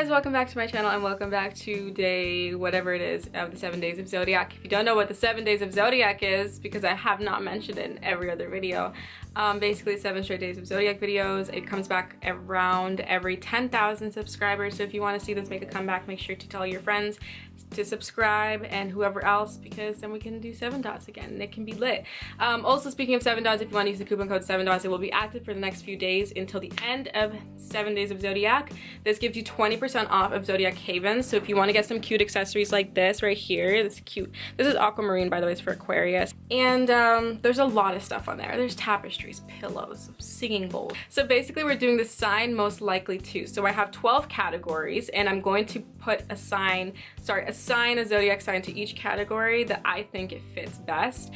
guys, welcome back to my channel and welcome back to day whatever it is of the 7 days of Zodiac. If you don't know what the 7 days of Zodiac is, because I have not mentioned it in every other video, basically 7 straight days of Zodiac videos. It comes back around every 10,000 subscribers, so if you want to see this make a comeback, make sure to tell your friends to subscribe and whoever else, because then we can do 7 dots again and it can be lit. Also, speaking of 7 dots, if you want to use the coupon code 7 dots, it will be active for the next few days until the end of 7 days of Zodiac. This gives you 20% off of Zodiac Havens, so if you want to get some cute accessories like this right here, this is cute. This is aquamarine, by the way, it's for Aquarius. And there's a lot of stuff on there. There's tapestries, pillows, singing bowls. So basically we're doing the sign most likely to. So I have 12 categories and I'm going to put assign a zodiac sign to each category that I think it fits best.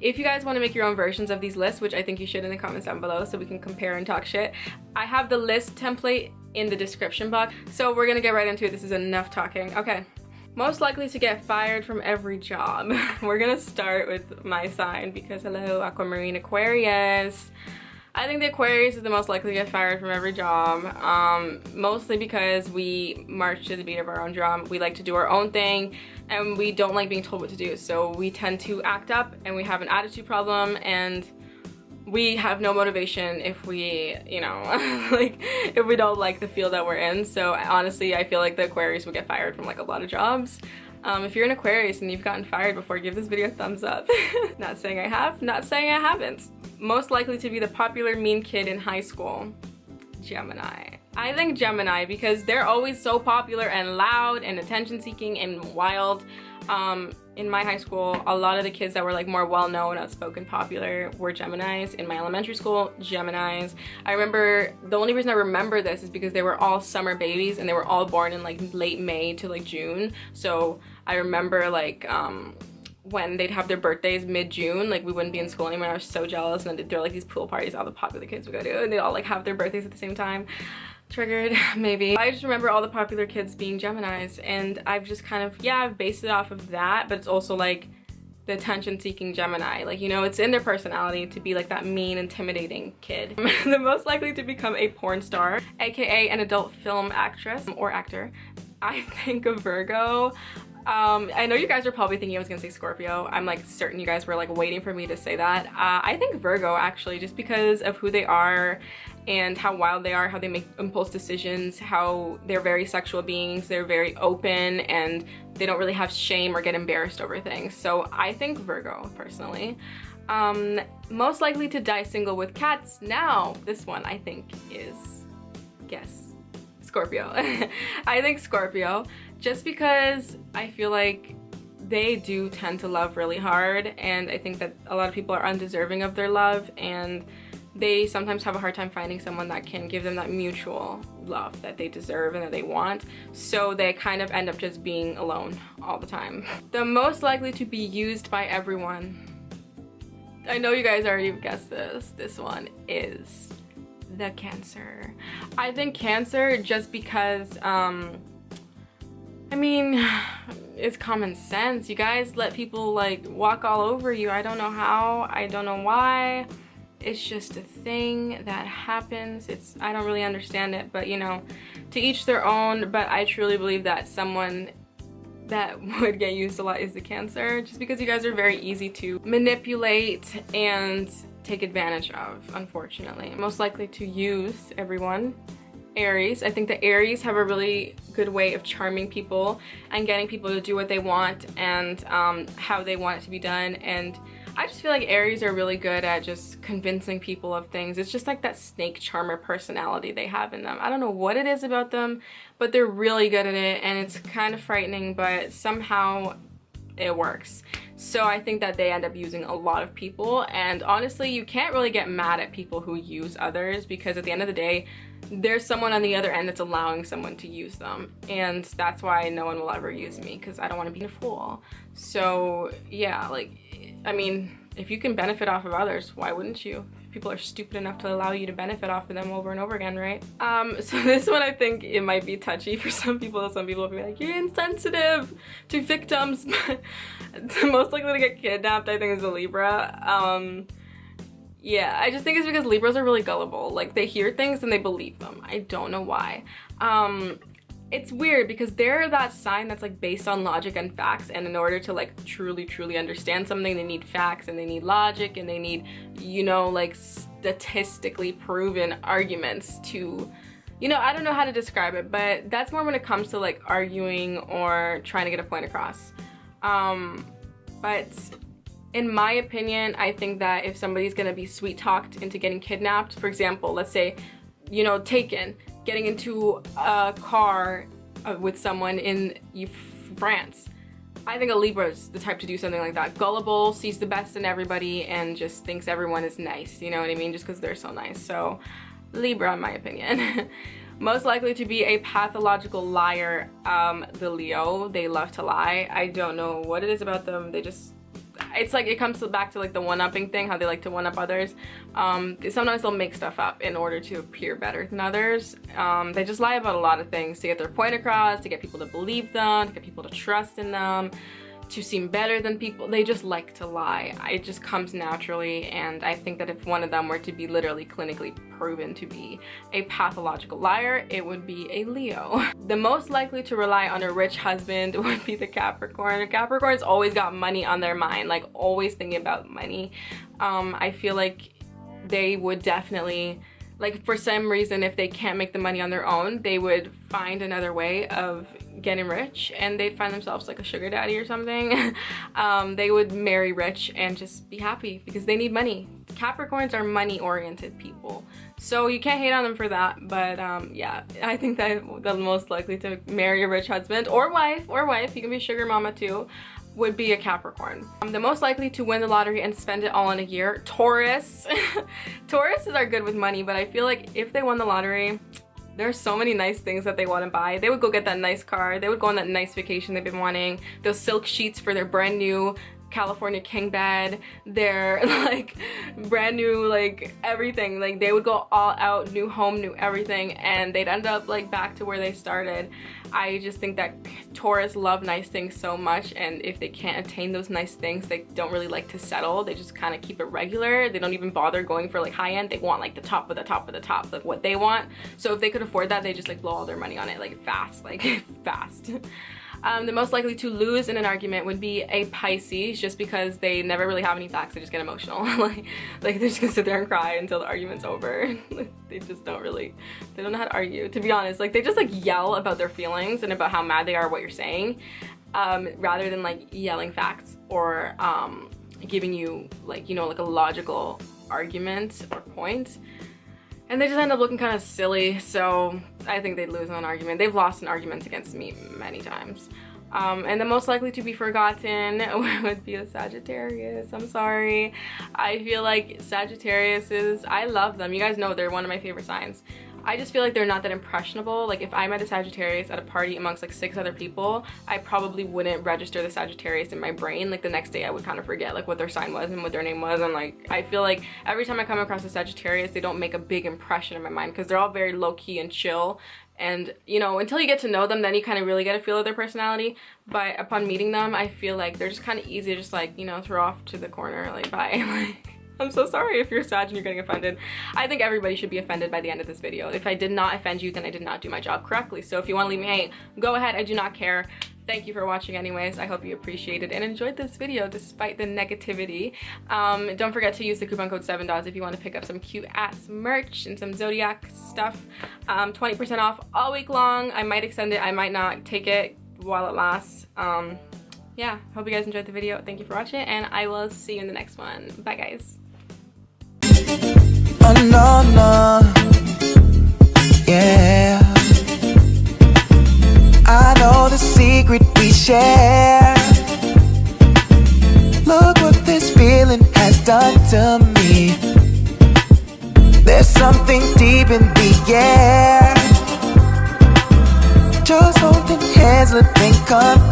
If you guys want to make your own versions of these lists, which I think you should, in the comments down below so we can compare and talk shit, I have the list template in the description box. So we're gonna get right into it. This is enough talking. Okay. Most likely to get fired from every job. We're gonna start with my sign because hello, Aquamarine Aquarius. I think the Aquarius is the most likely to get fired from every job, mostly because we march to the beat of our own drum. We like to do our own thing and we don't like being told what to do. So we tend to act up and we have an attitude problem and we have no motivation if we, you know, like if we don't like the field that we're in. So honestly, I feel like the Aquarius would get fired from like a lot of jobs. If you're an Aquarius and you've gotten fired before, give this video a thumbs up. Not saying I have, not saying I haven't. Most likely to be the popular mean kid in high school. Gemini. I think Gemini because they're always so popular and loud and attention seeking and wild. In my high school, a lot of the kids that were like more well-known, outspoken, popular were Geminis. In my elementary school, Geminis. I remember, the only reason I remember this is because they were all summer babies and they were all born in like late May to like June. So I remember like when they'd have their birthdays mid-June, like we wouldn't be in school anymore. I was so jealous, and then they'd throw like these pool parties all the popular kids would go to, and they'd all like have their birthdays at the same time. Triggered, maybe. I just remember all the popular kids being Geminis, and I've just kind of, yeah, I've based it off of that, but it's also like the attention-seeking Gemini. Like, you know, it's in their personality to be like that mean, intimidating kid. The most likely to become a porn star, aka an adult film actress or actor. I think of Virgo. I know you guys are probably thinking I was gonna say Scorpio. I'm like certain you guys were like waiting for me to say that. I think Virgo actually, just because of who they are and how wild they are, how they make impulse decisions, how they're very sexual beings, they're very open, and they don't really have shame or get embarrassed over things. So I think Virgo, personally. Most likely to die single with cats. Now, this one I think is, guess, Scorpio. I think Scorpio, just because I feel like they do tend to love really hard, and I think that a lot of people are undeserving of their love, and they sometimes have a hard time finding someone that can give them that mutual love that they deserve and that they want. So they kind of end up just being alone all the time. The most likely to be used by everyone. I know you guys already guessed this. This one is the Cancer. I think Cancer just because, I mean, it's common sense. You guys let people like walk all over you. I don't know how, I don't know why. It's just a thing that happens. I don't really understand it, but you know, to each their own. But I truly believe that someone that would get used a lot is the Cancer, just because you guys are very easy to manipulate and take advantage of, unfortunately. Most likely to use everyone. Aries. I think the Aries have a really good way of charming people and getting people to do what they want and how they want it to be done, and I just feel like Aries are really good at just convincing people of things. It's just like that snake charmer personality they have in them. I don't know what it is about them, but they're really good at it, and it's kind of frightening, but somehow it works. So I think that they end up using a lot of people, and honestly, you can't really get mad at people who use others, because at the end of the day, there's someone on the other end that's allowing someone to use them, and that's why no one will ever use me, because I don't want to be a fool. So yeah, like, I mean, if you can benefit off of others, why wouldn't you? People are stupid enough to allow you to benefit off of them over and over again, right? So this one, I think it might be touchy for some people. Some people will be like, you're insensitive to victims. The most likely to get kidnapped, I think, is a Libra. Yeah, I just think it's because Libras are really gullible. Like, they hear things and they believe them. I don't know why. it's weird because they're that sign that's like based on logic and facts, and in order to like truly understand something, they need facts and they need logic and they need, you know, like statistically proven arguments to, you know, I don't know how to describe it, but that's more when it comes to like arguing or trying to get a point across. But in my opinion, I think that if somebody's gonna be sweet talked into getting kidnapped, for example, let's say, you know, taken, getting into a car with someone in France, I think a Libra is the type to do something like that. Gullible, sees the best in everybody, and just thinks everyone is nice, you know what I mean, just because they're so nice. So Libra, in my opinion. Most likely to be a pathological liar, the Leo. They love to lie. I don't know what it is about them. They just, it's like, it comes back to like the one-upping thing, how they like to one-up others. Sometimes they'll make stuff up in order to appear better than others. They just lie about a lot of things to get their point across, to get people to believe them, to get people to trust in them, to seem better than people. They just like to lie. It just comes naturally, and I think that if one of them were to be literally clinically proven to be a pathological liar, it would be a Leo. The most likely to rely on a rich husband would be the Capricorn. Capricorn's always got money on their mind, like always thinking about money. I feel like they would definitely, like, for some reason, if they can't make the money on their own, they would find another way of getting rich, and they'd find themselves like a sugar daddy or something. They would marry rich and just be happy because they need money. Capricorns are money-oriented people, so you can't hate on them for that. But yeah, I think that the most likely to marry a rich husband or wife, you can be a sugar mama too, would be a Capricorn. The most likely to win the lottery and spend it all in a year, Taurus. Tauruses are good with money, but I feel like if they won the lottery, there's so many nice things that they want to buy. They would go get that nice car, they would go on that nice vacation they've been wanting, those silk sheets for their brand new California king bed, their like brand new like everything. Like they would go all out, new home, new everything, and they'd end up like back to where they started. I just think that Taurus love nice things so much, and if they can't attain those nice things, they don't really like to settle. They just kind of keep it regular. They don't even bother going for like high end. They want like the top of the top of the top, like what they want. So if they could afford that, they just like blow all their money on it like fast, like fast. The most likely to lose in an argument would be a Pisces, just because they never really have any facts. They just get emotional. like they're just gonna sit there and cry until the argument's over. They just don't really, they don't know how to argue, to be honest. Like they just like yell about their feelings and about how mad they are what you're saying, rather than like yelling facts or giving you like, you know, like a logical argument or point. And they just end up looking kind of silly, so I think they'd lose in an argument. They've lost in arguments against me many times. And the most likely to be forgotten would be a Sagittarius. I'm sorry. I feel like Sagittariuses, I love them. You guys know they're one of my favorite signs. I just feel like they're not that impressionable. Like if I met a Sagittarius at a party amongst like 6 other people, I probably wouldn't register the Sagittarius in my brain. Like the next day I would kind of forget like what their sign was and what their name was, and like I feel like every time I come across a Sagittarius, they don't make a big impression in my mind because they're all very low-key and chill. And you know, until you get to know them, then you kind of really get a feel of their personality. But upon meeting them, I feel like they're just kind of easy to just like, you know, throw off to the corner, like bye. Like I'm so sorry if you're Sag and you're getting offended. I think everybody should be offended by the end of this video. If I did not offend you, then I did not do my job correctly. So if you want to leave me hate, go ahead. I do not care. Thank you for watching anyways. I hope you appreciated and enjoyed this video despite the negativity. Don't forget to use the coupon code 7DAWS if you want to pick up some cute ass merch and some Zodiac stuff. 20% off all week long. I might extend it. I might not. Take it while it lasts. Yeah, hope you guys enjoyed the video. Thank you for watching, and I will see you in the next one. Bye guys. Oh no, no, yeah, I know the secret we share. Look what this feeling has done to me. There's something deep in the air. Just holding hands, living comfortable.